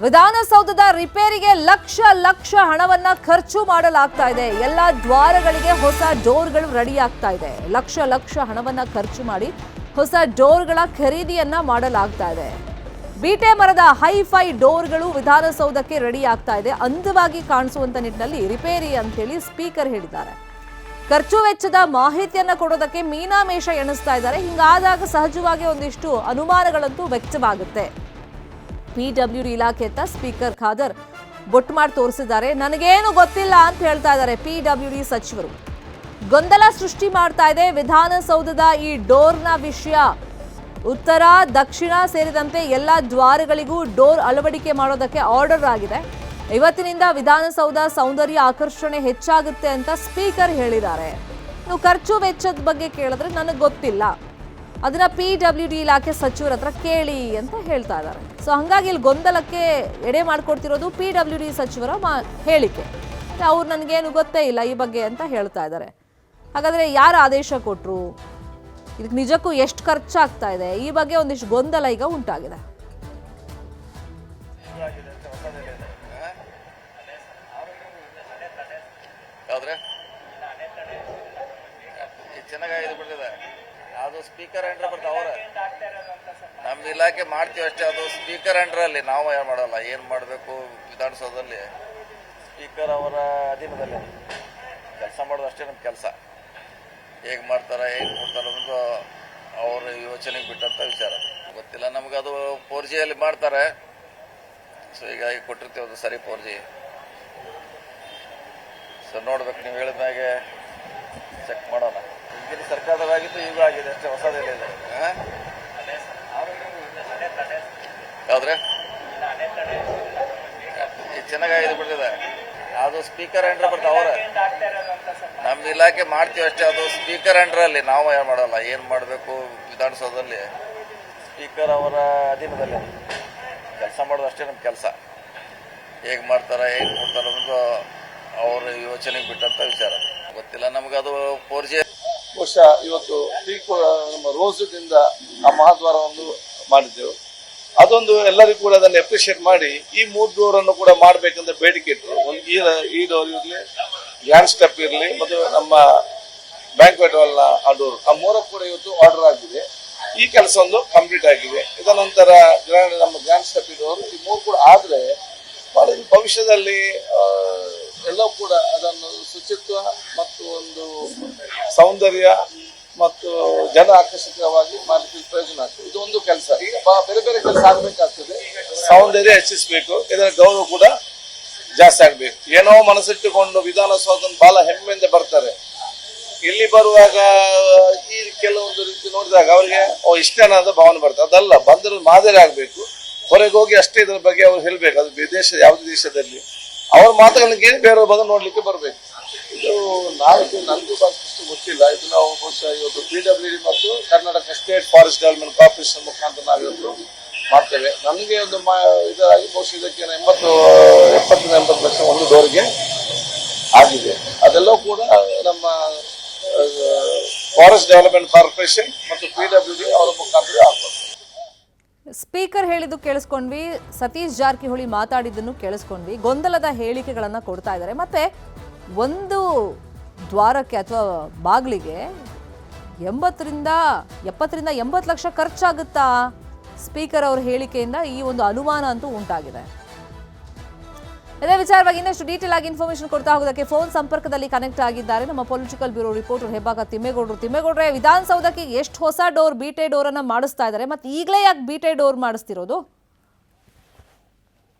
ವಿಧಾನಸೌಧದ ರಿಪೇರಿಗೆ ಲಕ್ಷ ಲಕ್ಷ ಹಣವನ್ನ ಖರ್ಚು ಮಾಡಲಾಗ್ತಾ ಇದೆ. ಎಲ್ಲ ದ್ವಾರಗಳಿಗೆ ಹೊಸ ಡೋರ್ಗಳು ರೆಡಿ ಆಗ್ತಾ ಇದೆ. ಲಕ್ಷ ಲಕ್ಷ ಹಣವನ್ನ ಖರ್ಚು ಮಾಡಿ ಹೊಸ ಡೋರ್ಗಳ ಖರೀದಿಯನ್ನ ಮಾಡಲಾಗ್ತಾ ಇದೆ. ಬೀಟೆ ಮರದ ಹೈಫೈ ಡೋರ್ಗಳು ವಿಧಾನಸೌಧಕ್ಕೆ ರೆಡಿ ಆಗ್ತಾ ಇದೆ. ಅಂದವಾಗಿ ಕಾಣಿಸುವಂತ ನಿಟ್ಟಿನಲ್ಲಿ ರಿಪೇರಿ ಅಂತೇಳಿ ಸ್ಪೀಕರ್ ಹೇಳಿದ್ದಾರೆ. ಖರ್ಚು ವೆಚ್ಚದ ಮಾಹಿತಿಯನ್ನ ಕೊಡೋದಕ್ಕೆ ಮೀನಾಮೇಷ ಎಣಿಸ್ತಾ ಇದ್ದಾರೆ. ಹಿಂಗಾದಾಗ ಸಹಜವಾಗಿ ಒಂದಿಷ್ಟು ಅನುಮಾನಗಳಂತೂ ವ್ಯಕ್ತವಾಗುತ್ತೆ. PWD ಇಲಾಖೆ ಅಂತ ಸ್ಪೀಕರ್ ಖಾದರ್ ಬೊಟ್ಟು ಮಾಡಿ ತೋರಿಸಿದ್ದಾರೆ. ನನಗೇನು ಗೊತ್ತಿಲ್ಲ ಅಂತ ಹೇಳ್ತಾ ಇದ್ದಾರೆ PWD ಸಚಿವರು. ಗೊಂದಲ ಸೃಷ್ಟಿ ಮಾಡ್ತಾ ಇದೆ ವಿಧಾನಸೌಧದ ಈ ಡೋರ್ನ ವಿಷಯ. ಉತ್ತರ, ದಕ್ಷಿಣ ಸೇರಿದಂತೆ ಎಲ್ಲ ದ್ವಾರಗಳಿಗೂ ಡೋರ್ ಅಳವಡಿಕೆ ಮಾಡೋದಕ್ಕೆ ಆರ್ಡರ್ ಆಗಿದೆ. ಇವತ್ತಿನಿಂದ ವಿಧಾನಸೌಧ ಸೌಂದರ್ಯ ಆಕರ್ಷಣೆ ಹೆಚ್ಚಾಗುತ್ತೆ ಅಂತ ಸ್ಪೀಕರ್ ಹೇಳಿದ್ದಾರೆ. ನೀವು ಖರ್ಚು ವೆಚ್ಚದ ಬಗ್ಗೆ ಕೇಳಿದ್ರೆ ನನಗೆ ಗೊತ್ತಿಲ್ಲ, ಅದನ್ನ PWD ಇಲಾಖೆ ಸಚಿವರ ಹತ್ರ ಕೇಳಿ ಅಂತ ಹೇಳ್ತಾ ಇದ್ದಾರೆ. ಸೊ ಹಂಗಾಗಿ ಇಲ್ಲಿ ಗೊಂದಲಕ್ಕೆ ಎಡೆ ಮಾಡಿಕೊಡ್ತಿರೋದು PWD ಸಚಿವರ ಹೇಳಿಕೆ. ಅವ್ರು ನನಗೇನು ಗೊತ್ತೇ ಇಲ್ಲ ಈ ಬಗ್ಗೆ ಅಂತ ಹೇಳ್ತಾ ಇದ್ದಾರೆ. ಹಾಗಾದ್ರೆ ಯಾರು ಆದೇಶ ಕೊಟ್ಟರು, ಇದಕ್ಕೆ ನಿಜಕ್ಕೂ ಎಷ್ಟು ಖರ್ಚಾಗ್ತಾ ಇದೆ, ಈ ಬಗ್ಗೆ ಒಂದಿಷ್ಟು ಗೊಂದಲ ಈಗ ಉಂಟಾಗಿದೆ. ಚೆನ್ನಾಗಿ ಬಿಟ್ಟಿದೆ ಅದು ಸ್ಪೀಕರ್ ಅಂಡ್ರೆ ಬರ್ತಾವ ಅವ್ರ ನಮ್ಮ ಇಲಾಖೆ ಮಾಡ್ತೀವಿ ಅಷ್ಟೇ. ಅದು ಸ್ಪೀಕರ್ ಅಂಡ್ರಲ್ಲಿ ನಾವು ಏನು ಮಾಡಲ್ಲ. ಏನು ಮಾಡಬೇಕು ವಿಧಾನಸೌಧದಲ್ಲಿ ಸ್ಪೀಕರ್ ಅವರ ಅಧೀನದಲ್ಲಿ ಕೆಲಸ ಮಾಡೋದು ಅಷ್ಟೇ ನಮ್ಮ ಕೆಲಸ. ಹೇಗೆ ಮಾಡ್ತಾರೆ, ಹೇಗೆ ಕೊಡ್ತಾರೆ ಅನ್ನೋದು ಅವ್ರ ಯೋಚನೆಗೆ ಬಿಟ್ಟಂತ ವಿಚಾರ. ಗೊತ್ತಿಲ್ಲ ನಮ್ಗೆ. ಅದು 4Gಯಲ್ಲಿ ಮಾಡ್ತಾರೆ. ಸೊ ಹೀಗಾಗಿ ಕೊಟ್ಟಿರ್ತೀವಿ, ಅದು ಸರಿ 4G. ಸೊ ನೋಡ್ಬೇಕು, ನೀವು ಹೇಳಿದ್ಮ್ಯಾಗೆ ಚೆಕ್ ಮಾಡೋಣ. ಈಗಿನ ಸರ್ಕಾರದಾಗಿತ್ತು, ಈಗ ಆಗಿದೆ ಅಷ್ಟೇ, ಹೊಸದೇನಿಲ್ಲ ಇದೆ. ಯಾವ್ದ್ರೆ ಚೆನ್ನಾಗಿ ಬಿಟ್ಟಿದೆ ಅದು ಸ್ಪೀಕರ್ ಅಂಡ್ರೆ ಬರ್ತಾವ ಅವ್ರ ನಮ್ಮ ಇಲಾಖೆ ಮಾಡ್ತೀವಿ ಅಷ್ಟೇ. ಅದು ಸ್ಪೀಕರ್ ಅಂಡ್ರಲ್ಲಿ ನಾವು ಏನು ಮಾಡಲ್ಲ. ಏನು ಮಾಡಬೇಕು ವಿಧಾನಸೌಧದಲ್ಲಿ ಸ್ಪೀಕರ್ ಅವರ ಅಧೀನದಲ್ಲಿ ಕೆಲಸ ಮಾಡೋದು ಅಷ್ಟೇ ನಮ್ಮ ಕೆಲಸ. ಹೇಗೆ ಮಾಡ್ತಾರೆ, ಹೇಗೆ ಕೊಡ್ತಾರೆ ಅನ್ನೋದು ಅವ್ರ ಯೋಚನೆಗೆ ಬಿಟ್ಟಂತ ವಿಚಾರ. ಗೊತ್ತಿಲ್ಲ ನಮ್ಗೆ. ಅದು 4G ಬಹುಶಃ ಇವತ್ತು ನಮ್ಮ ರೋಸದಿಂದ ಆ ಮಹಾದ್ವಾರವನ್ನು ಮಾಡಿದ್ದೆವು. ಅದೊಂದು ಎಲ್ಲರಿಗೂ ಕೂಡ ಅದನ್ನು ಅಪ್ರಿಷಿಯೇಟ್ ಮಾಡಿ ಈ 3 ಡೋರ್ ಅನ್ನು ಕೂಡ ಮಾಡಬೇಕಂತ ಬೇಡಿಕೆ ಇಟ್ಟರು. ಒಂದು ಈ ಡೋರ್ ಇರಲಿ, ಗ್ರ್ಯಾಂಡ್ ಸ್ಟೆಪ್ ಇರಲಿ, ಮತ್ತು ನಮ್ಮ ಬ್ಯಾಂಕ್ವೆಟ್ ಹಾಲ್ನ ಆ ಡೋರ್, ಆ 3 ಕೂಡ ಇವತ್ತು ಆರ್ಡರ್ ಆಗಿದೆ. ಈ ಕೆಲಸ ಒಂದು ಕಂಪ್ಲೀಟ್ ಆಗಿದೆ. ಇದನಂತರ ನಮ್ಮ ಗ್ರ್ಯಾಂಡ್ ಸ್ಟೆಪ್ ಡೋರ್, ಈ 3 ಕೂಡ ಆದರೆ ಭವಿಷ್ಯದಲ್ಲಿ ಎಲ್ಲವೂ ಕೂಡ ಅದನ್ನು ಶುಚಿತ್ವ ಮತ್ತು ಒಂದು ಸೌಂದರ್ಯ ಮತ್ತು ಜನ ಆಕರ್ಷಕವಾಗಿ ಮಾಡಲಿಕ್ಕೆ ಪ್ರಯೋಜನ ಆಗ್ತದೆ. ಇದು ಒಂದು ಕೆಲಸ. ಈಗ ಬೇರೆ ಬೇರೆ ಕೆಲಸ ಆಗ್ಬೇಕಾಗ್ತದೆ. ಸೌಂದರ್ಯ ಹೆಚ್ಚಿಸಬೇಕು, ಇದರ ಗೌರವ ಕೂಡ ಜಾಸ್ತಿ ಆಗ್ಬೇಕು. ಏನೋ ಮನಸ್ಸಿಟ್ಟುಕೊಂಡು ವಿಧಾನಸೌಧ ಬಹಳ ಹೆಮ್ಮೆಯಿಂದ ಬರ್ತಾರೆ. ಇಲ್ಲಿ ಬರುವಾಗ ಈ ಕೆಲವೊಂದು ರೀತಿ ನೋಡಿದಾಗ ಅವರಿಗೆ ಇಷ್ಟೇನ ಅಂತ ಭಾವನೆ ಬರ್ತದೆ. ಅದಲ್ಲ, ಬಂದರೂ ಮಾದರಿ ಆಗ್ಬೇಕು. ಹೊರಗೆ ಹೋಗಿ ಅಷ್ಟೇ ಇದರ ಬಗ್ಗೆ ಅವ್ರು ಹೇಳ್ಬೇಕು. ಅದು ವಿದೇಶ, ಯಾವುದೇ ದೇಶದಲ್ಲಿ ಅವ್ರ ಮಾತುಗಳನ್ನ ಕೇಳಿ ಬೇರೆಯವ್ರ ಬಂದು ನೋಡ್ಲಿಕ್ಕೆ ಬರ್ಬೇಕು. ಇದು ನನಗೂ ಸಾಕಷ್ಟು ಗೊತ್ತಿಲ್ಲ. ಇದು ನಾವು ಬಹುಶಃ ಇವತ್ತು PWD ಮತ್ತು Karnataka state forest development corporation ಮುಖಾಂತರ ನಾವಿವತ್ತು ಮಾಡ್ತೇವೆ. ನನಗೆ ಒಂದು ಇದರಾಗಿ ಬಹುಶಃ ಇದಕ್ಕೆ 80 ಲಕ್ಷ ಒಂದು ಡೋರ್ಗೆ ಆಗಿದೆ. ಅದೆಲ್ಲವೂ ಕೂಡ ನಮ್ಮ ಫಾರೆಸ್ಟ್ ಡೆವಲಪ್ಮೆಂಟ್ ಕಾರ್ಪೊರೇಷನ್ ಮತ್ತು PWD ಅವರ ಮುಖಾಂತರ ಆಗ್ಬೋದು. ಸ್ಪೀಕರ್ ಹೇಳಿದ್ದು ಕೇಳಿಸ್ಕೊಂಡ್ವಿ, ಸತೀಶ್ ಜಾರಕಿಹೊಳಿ ಮಾತಾಡಿದ್ದನ್ನು ಕೇಳಿಸ್ಕೊಂಡ್ವಿ. ಗೊಂದಲದ ಹೇಳಿಕೆಗಳನ್ನ ಕೊಡ್ತಾ ಇದ್ದಾರೆ. ಮತ್ತೆ ಒಂದು ದ್ವಾರಕ್ಕೆ ಅಥವಾ ಬಾಗಿಲಿಗೆ 70 ಲಕ್ಷ ಖರ್ಚಾಗುತ್ತಾ? ಸ್ಪೀಕರ್ ಅವರ ಹೇಳಿಕೆಯಿಂದ ಈ ಒಂದು ಅನುಮಾನ ಅಂತೂ ಉಂಟಾಗಿದೆ. ಇದೇ ವಿಚಾರವಾಗಿ ಇನ್ನಷ್ಟು ಡೀಟೇಲ್ ಆಗಿ ಇನ್ಫಾರ್ಮೇಶನ್ ಕೊಡ್ತಾ ಹೋಗೋದಕ್ಕೆ ಫೋನ್ ಸಂಪರ್ಕದಲ್ಲಿ ಕನೆಕ್ಟ್ ಆಗಿದ್ದಾರೆ ನಮ್ಮ ಪೊಲಿಟಿಕಲ್ ಬ್ಯೂರೋ ರಿಪೋರ್ಟರ್ ಹೆಬ್ಬಾಕ ತಿಮ್ಮೇಗೌಡರು. ತಿಮ್ಮೇಗೌಡ್ರೆ, ವಿಧಾನಸೌಧಕ್ಕೆ ಎಷ್ಟು ಹೊಸ ಡೋರ್, ಬೀಟೆ ಡೋರ್ ಅನ್ನ ಮಾಡಿಸ್ತಾ ಇದ್ದಾರೆ, ಮತ್ತೆ ಈಗಲೇ ಯಾಕೆ ಬೀಟೆ ಡೋರ್ ಮಾಡಿಸ್ತಿರೋದು?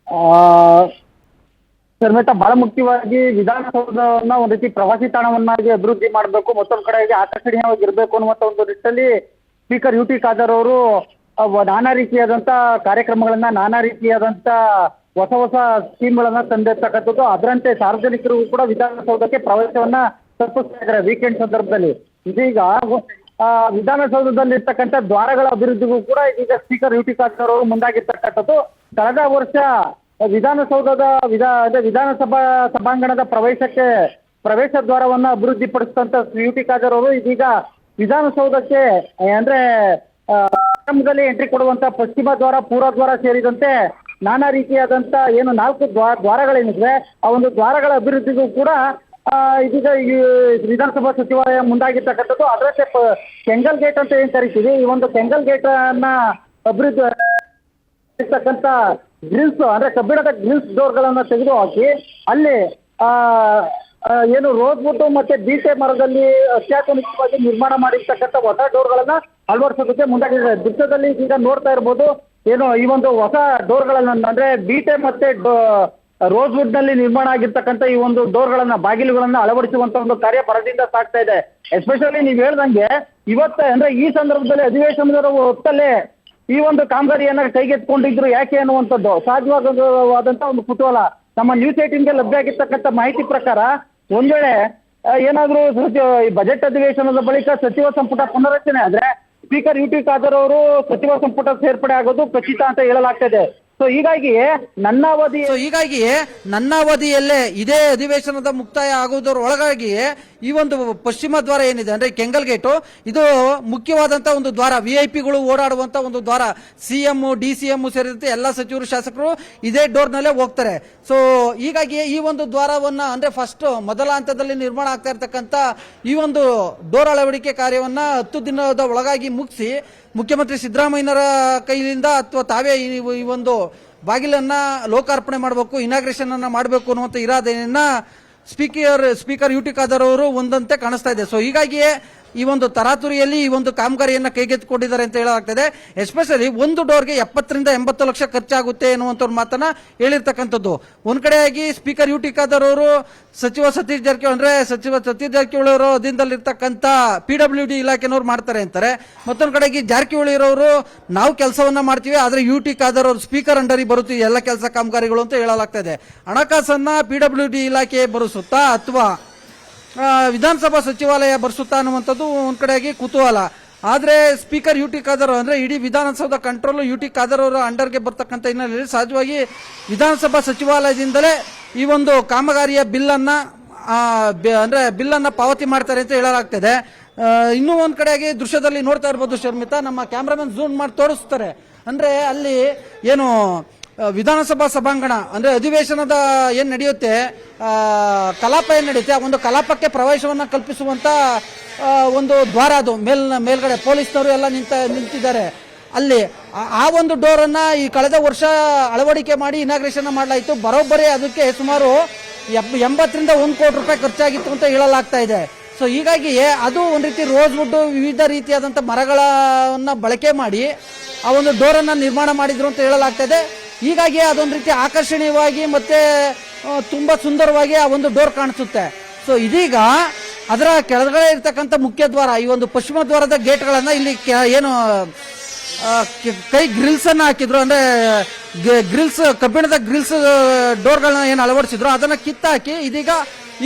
ಶರ್ಮಿತಾ, ಬಹಳ ಮುಖ್ಯವಾಗಿ ವಿಧಾನಸೌಧವನ್ನ ಒಂದು ರೀತಿ ಪ್ರವಾಸಿ ತಾಣವನ್ನಾಗಿ ಅಭಿವೃದ್ಧಿ ಮಾಡಬೇಕು, ಮತ್ತೊಂದು ಕಡೆಗೆ ಆಕರ್ಷಣೀಯವಾಗಿರ್ಬೇಕು ಅನ್ನುವಂತ ಒಂದು ನಿಟ್ಟಿನಲ್ಲಿ ಸ್ಪೀಕರ್ UT ಖಾದರ್ ಅವರು ನಾನಾ ರೀತಿಯಾದಂತ ಕಾರ್ಯಕ್ರಮಗಳನ್ನ, ನಾನಾ ರೀತಿಯಾದಂತ ಹೊಸ ಹೊಸ ಸ್ಕೀಮ್ಗಳನ್ನ ತಂದಿರ್ತಕ್ಕಂಥದ್ದು. ಅದರಂತೆ ಸಾರ್ವಜನಿಕರು ಕೂಡ ವಿಧಾನಸೌಧಕ್ಕೆ ಪ್ರವೇಶವನ್ನ ತಪ್ಪಿಸ್ತಾ ಇದ್ದಾರೆ ವೀಕೆಂಡ್ ಸಂದರ್ಭದಲ್ಲಿ. ಇದೀಗ ವಿಧಾನಸೌಧದಲ್ಲಿ ಇರ್ತಕ್ಕಂಥ ದ್ವಾರಗಳ ಅಭಿವೃದ್ಧಿಗೂ ಕೂಡ ಇದೀಗ ಸ್ಪೀಕರ್ UT ಖಾದರ್ ಅವರು ಮುಂದಾಗಿರ್ತಕ್ಕಂಥದ್ದು. ಕಳೆದ ವರ್ಷ ವಿಧಾನಸೌಧದ ವಿಧಾನಸಭಾ ಸಭಾಂಗಣದ ಪ್ರವೇಶ ದ್ವಾರವನ್ನ ಅಭಿವೃದ್ಧಿ ಪಡಿಸಿದಂತ UT ಖಾದರ್ ಅವರು ಇದೀಗ ವಿಧಾನಸೌಧಕ್ಕೆ ಅಂದ್ರೆ ಆರಂಭದಲ್ಲಿ ಎಂಟ್ರಿ ಕೊಡುವಂತ ಪಶ್ಚಿಮ ದ್ವಾರ, ಪೂರ್ವ ದ್ವಾರ ಸೇರಿದಂತೆ ನಾನಾ ರೀತಿಯಾದಂತ ಏನು 4 ದ್ವಾರಗಳೇನಿದೆ ಆ ಒಂದು ದ್ವಾರಗಳ ಅಭಿವೃದ್ಧಿಗೂ ಕೂಡ ಇದೀಗ ಈ ವಿಧಾನಸಭಾ ಸಚಿವಾಲಯ ಮುಂದಾಗಿರ್ತಕ್ಕಂಥದ್ದು. ಅದಕ್ಕೆ ಕೆಂಗಲ್ ಗೇಟ್ ಅಂತ ಏನ್ ಕರಿತೀವಿ, ಈ ಒಂದು ಕೆಂಗಲ್ ಗೇಟ್ ಅನ್ನ ಅಭಿವೃದ್ಧಿ ಇರ್ತಕ್ಕಂಥ ಗ್ರಿಲ್ಸ್ ಅಂದ್ರೆ ಕಬ್ಬಿಣದ ಗ್ರಿಲ್ಸ್ ಡೋರ್ಗಳನ್ನ ತೆಗೆದುಹಾಕಿ ಅಲ್ಲಿ ಏನು ರೋಸ್ವುಡ್ ಮತ್ತೆ ಬೀಟೆ ಮರದಲ್ಲಿ ಅತ್ಯಾಧುನಿಕವಾಗಿ ನಿರ್ಮಾಣ ಮಾಡಿರ್ತಕ್ಕಂಥ ಹೊಸ ಡೋರ್ಗಳನ್ನ ಅಳವಡಿಸೋದಕ್ಕೆ ಮುಂದಾಗಿದೆ. ದೃಶ್ಯದಲ್ಲಿ ಈಗ ನೋಡ್ತಾ ಇರ್ಬೋದು, ಏನು ಈ ಒಂದು ಹೊಸ ಡೋರ್ಗಳನ್ನ ಅಂದ್ರೆ ಬೀಟೆ ಮತ್ತೆ ರೋಸ್ವುಡ್ ನಲ್ಲಿ ನಿರ್ಮಾಣ ಆಗಿರ್ತಕ್ಕಂಥ ಈ ಒಂದು ಡೋರ್ಗಳನ್ನ ಬಾಗಿಲುಗಳನ್ನ ಅಳವಡಿಸುವಂತ ಒಂದು ಕಾರ್ಯ ಭರದಿಂದ ಸಾಗ್ತಾ ಇದೆ. ಎಸ್ಪೆಷಲಿ ನೀವು ಹೇಳ್ದಂಗೆ ಇವತ್ತೇ ಅಂದ್ರೆ ಈ ಸಂದರ್ಭದಲ್ಲಿ ಅಧಿವೇಶನದ ಹೊತ್ತಲ್ಲೇ ಈ ಒಂದು ಕಾಮಗಾರಿಯನ್ನ ಕೈಗೆತ್ಕೊಂಡಿದ್ರು ಯಾಕೆ ಅನ್ನುವಂಥದ್ದು ಸಹಜವಾದಂತ ಒಂದು ಕುತೂಹಲ. ನಮ್ಮ ನ್ಯೂಸ್ 18ಗೆ ಲಭ್ಯ ಆಗಿರ್ತಕ್ಕಂಥ ಮಾಹಿತಿ ಪ್ರಕಾರ ಒಂದ್ ವೇಳೆ ಏನಾದ್ರೂ ಬಜೆಟ್ ಅಧಿವೇಶನದ ಬಳಿಕ ಸಚಿವ ಸಂಪುಟ ಪುನರಚನೆ ಆದ್ರೆ ಸ್ಪೀಕರ್ ಯುಟಿ ಖಾದರ್ ಅವರು ಸಚಿವ ಸಂಪುಟ ಸೇರ್ಪಡೆ ಆಗೋದು ಖಚಿತ ಅಂತ ಹೇಳಲಾಗ್ತದೆ. ಸೊ ಹೀಗಾಗಿ ನನ್ನ ಅವಧಿಯಲ್ಲೇ ಇದೇ ಅಧಿವೇಶನದ ಮುಕ್ತಾಯ ಆಗುವುದರ ಒಳಗಾಗಿಯೇ ಈ ಒಂದು ಪಶ್ಚಿಮ ದ್ವಾರ ಏನಿದೆ ಅಂದ್ರೆ ಕೆಂಗಲ್ ಗೇಟು, ಇದು ಮುಖ್ಯವಾದಂತಹ ಒಂದು ದ್ವಾರ. ವಿಐಪಿಗಳು ಓಡಾಡುವಂತ ಒಂದು ದ್ವಾರ. ಸಿಎಂ DCM ಸೇರಿದಂತೆ ಎಲ್ಲ ಸಚಿವರು ಶಾಸಕರು ಇದೇ ಡೋರ್ ನಲ್ಲೇ ಹೋಗ್ತಾರೆ. ಸೊ ಹೀಗಾಗಿ ಈ ಒಂದು ದ್ವಾರವನ್ನ ಅಂದ್ರೆ ಫಸ್ಟ್ ಮೊದಲ ಹಂತದಲ್ಲಿ ನಿರ್ಮಾಣ ಆಗ್ತಾ ಇರ್ತಕ್ಕಂಥ ಈ ಒಂದು ಡೋರ್ ಅಳವಡಿಕೆ ಕಾರ್ಯವನ್ನ 10 ದಿನದ ಒಳಗಾಗಿ ಮುಗಿಸಿ ಮುಖ್ಯಮಂತ್ರಿ ಸಿದ್ದರಾಮಯ್ಯನವರ ಕೈಲಿಂದ ಅಥವಾ ತಾವೇ ಈ ಒಂದು ಬಾಗಿಲನ್ನ ಲೋಕಾರ್ಪಣೆ ಮಾಡಬೇಕು, ಇನಾಗ್ರೇಷನ್ ಅನ್ನ ಮಾಡಬೇಕು ಅನ್ನುವಂಥ ಇರಾದೆಯನ್ನ ಸ್ಪೀಕರ್ ಯುಟಿ ಖಾದರ್ ಅವರು ಒಂದಂತೆ ಕಾಣಿಸ್ತಾ ಇದೆ. ಸೊ ಹೀಗಾಗಿಯೇ ಈ ಒಂದು ತರಾತುರಿಯಲ್ಲಿ ಈ ಒಂದು ಕಾಮಗಾರಿಯನ್ನ ಕೈಗೆತ್ತಿಕೊಂಡಿದ್ದಾರೆ ಅಂತ ಹೇಳಲಾಗ್ತದೆ. ಎಸ್ಪೆಷಲಿ ಒಂದು ಡೋರ್ಗೆ 70 ರಿಂದ 80 ಲಕ್ಷ ಖರ್ಚಾಗುತ್ತೆ ಅನ್ನುವಂಥ ಮಾತನ್ನ ಹೇಳಿರ್ತಕ್ಕಂಥದ್ದು. ಒಂದ್ ಕಡೆಯಾಗಿ ಸ್ಪೀಕರ್ ಯುಟಿ ಖಾದರ್ ಅವರು ಸಚಿವ ಸತೀಶ್ ಜಾರಕಿಹೊಳಿ ಅವರು ಅಧೀನದಲ್ಲಿರ್ತಕ್ಕಂಥ PWD ಇಲಾಖೆನವ್ರು ಮಾಡ್ತಾರೆ ಅಂತಾರೆ. ಮತ್ತೊಂದ್ ಕಡೆಗೆ ಜಾರಕಿಹೊಳಿ ಅವರು ನಾವು ಕೆಲಸವನ್ನ ಮಾಡ್ತೀವಿ, ಆದ್ರೆ ಯುಟಿ ಖಾದರ್ ಅವರು ಸ್ಪೀಕರ್ ಅಂಡರಿಗೆ ಬರುತ್ತೀವಿ ಎಲ್ಲ ಕೆಲಸ ಕಾಮಗಾರಿಗಳು ಅಂತ ಹೇಳಲಾಗ್ತದೆ. ಹಣಕಾಸನ್ನ PWD ಇಲಾಖೆ ಭರಿಸುತ್ತಾ ಅಥವಾ ವಿಧಾನಸಭಾ ಸಚಿವಾಲಯ ಭರಿಸುತ್ತಾ ಅನ್ನುವಂಥದ್ದು ಒಂದ್ ಕಡೆಯಾಗಿ ಕುತೂಹಲ. ಆದ್ರೆ ಸ್ಪೀಕರ್ ಯುಟಿ ಖಾದರ್ ಅಂದ್ರೆ ಇಡೀ ವಿಧಾನಸೌಧ ಕಂಟ್ರೋಲ್ ಯುಟಿ ಖಾದರ್ ಅವರ ಅಂಡರ್ಗೆ ಬರ್ತಕ್ಕಂಥ ಹಿನ್ನೆಲೆಯಲ್ಲಿ ಸಹಜವಾಗಿ ವಿಧಾನಸಭಾ ಸಚಿವಾಲಯದಿಂದಲೇ ಈ ಒಂದು ಕಾಮಗಾರಿಯ ಬಿಲ್ಲನ್ನ ಪಾವತಿ ಮಾಡ್ತಾರೆ ಅಂತ ಹೇಳಲಾಗ್ತದೆ. ಇನ್ನೂ ಒಂದ್ ಕಡೆಯಾಗಿ ದೃಶ್ಯದಲ್ಲಿ ನೋಡ್ತಾ ಇರ್ಬೋದು ಶರ್ಮಿತಾ, ನಮ್ಮ ಕ್ಯಾಮ್ರಾಮನ್ ಝೂಮ್ ಮಾಡಿ ತೋರಿಸ್ತಾರೆ. ಅಂದ್ರೆ ಅಲ್ಲಿ ಏನು ವಿಧಾನಸಭಾ ಸಭಾಂಗಣ ಅಂದ್ರೆ ಅಧಿವೇಶನದ ಏನ್ ನಡೆಯುತ್ತೆ, ಕಲಾಪ ಏನ್ ನಡೆಯುತ್ತೆ, ಆ ಒಂದು ಕಲಾಪಕ್ಕೆ ಪ್ರವೇಶವನ್ನ ಕಲ್ಪಿಸುವಂತ ಒಂದು ದ್ವಾರ. ಅದು ಮೇಲ್ಗಡೆ ಪೊಲೀಸ್ನವರು ಎಲ್ಲ ನಿಂತಿದ್ದಾರೆ. ಅಲ್ಲಿ ಆ ಒಂದು ಡೋರ್ ಅನ್ನ ಈ ಕಳೆದ ವರ್ಷ ಅಳವಡಿಕೆ ಮಾಡಿ ಇನಾಗ್ರೇಷನ್ ಮಾಡಲಾಯಿತು. ಬರೋಬ್ಬರಿ ಅದಕ್ಕೆ ಸುಮಾರು 80 ರಿಂದ 1 ಕೋಟಿ ರೂಪಾಯಿ ಖರ್ಚಾಗಿತ್ತು ಅಂತ ಹೇಳಲಾಗ್ತಾ ಇದೆ. ಸೊ ಹೀಗಾಗಿ ಅದು ಒಂದ್ ರೀತಿ ರೋಸ್ವುಡ್ ವಿವಿಧ ರೀತಿಯಾದಂತ ಮರಗಳನ್ನ ಬಳಕೆ ಮಾಡಿ ಆ ಒಂದು ಡೋರ್ ಅನ್ನ ನಿರ್ಮಾಣ ಮಾಡಿದ್ರು ಅಂತ ಹೇಳಲಾಗ್ತದೆ. ಹೀಗಾಗಿ ಅದೊಂದು ರೀತಿ ಆಕರ್ಷಣೀಯವಾಗಿ ಮತ್ತೆ ತುಂಬಾ ಸುಂದರವಾಗಿ ಆ ಒಂದು ಡೋರ್ ಕಾಣಿಸುತ್ತೆ. ಸೊ ಇದೀಗ ಅದರ ಕೆಳಗಡೆ ಇರ್ತಕ್ಕಂಥ ಮುಖ್ಯ ದ್ವಾರ, ಈ ಒಂದು ಪಶ್ಚಿಮ ದ್ವಾರದ ಗೇಟ್ಗಳನ್ನ ಇಲ್ಲಿ ಏನು ಕೈ ಗ್ರಿಲ್ಸ್ ಅನ್ನ ಹಾಕಿದ್ರು, ಅಂದ್ರೆ ಗ್ರಿಲ್ಸ್ ಕಬ್ಬಿಣದ ಗ್ರಿಲ್ಸ್ ಡೋರ್ಗಳನ್ನ ಏನು ಅಳವಡಿಸಿದ್ರು ಅದನ್ನ ಕಿತ್ತಾಕಿ ಇದೀಗ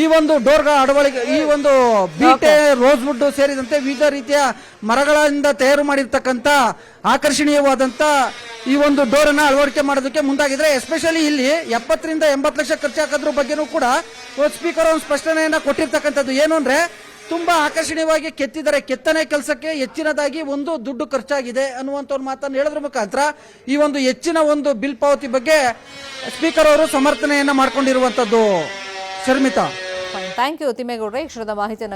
ಈ ಒಂದು ಡೋರ್ಗಳ ಅಳವಡಿಕೆ, ಈ ಒಂದು ಬೀಟೆ ರೋಸ್ವುಡ್ ಸೇರಿದಂತೆ ವಿವಿಧ ರೀತಿಯ ಮರಗಳಿಂದ ತಯಾರು ಮಾಡಿರ್ತಕ್ಕಂಥ ಆಕರ್ಷಣೀಯವಾದಂತ ಈ ಒಂದು ಡೋರ್ ಅನ್ನ ಅಳವಡಿಕೆ ಮಾಡೋದಕ್ಕೆ ಮುಂದಾಗಿದ್ರೆ. ಎಸ್ಪೆಷಲಿ ಇಲ್ಲಿ 70 ರಿಂದ 80 ಲಕ್ಷ ಖರ್ಚಾಕೋದ್ರ ಬಗ್ಗೆನೂ ಕೂಡ ಸ್ಪೀಕರ್ ಒಂದು ಸ್ಪಷ್ಟನೆಯನ್ನ ಕೊಟ್ಟಿರ್ತಕ್ಕಂಥದ್ದು. ಏನು ಅಂದ್ರೆ ತುಂಬಾ ಆಕರ್ಷಣೀಯವಾಗಿ ಕೆತ್ತಿದ್ದಾರೆ, ಕೆತ್ತನೆ ಕೆಲಸಕ್ಕೆ ಹೆಚ್ಚಿನದಾಗಿ ಒಂದು ದುಡ್ಡು ಖರ್ಚಾಗಿದೆ ಅನ್ನುವಂತ ಒಂದು ಮಾತನ್ನು ಹೇಳೋದ್ರ ಮುಖಾಂತರ ಈ ಒಂದು ಹೆಚ್ಚಿನ ಒಂದು ಬಿಲ್ ಪಾವತಿ ಬಗ್ಗೆ ಸ್ಪೀಕರ್ ಅವರು ಸಮರ್ಥನೆಯನ್ನ ಮಾಡ್ಕೊಂಡಿರುವಂತದ್ದು. ಶರ್ಮಿತಾ, ಥ್ಯಾಂಕ್ ಯು ತಿಮ್ಮೇಗೌಡ್ರೆ, ಈ ಕ್ಷಣದ ಮಾಹಿತಿಯನ್ನು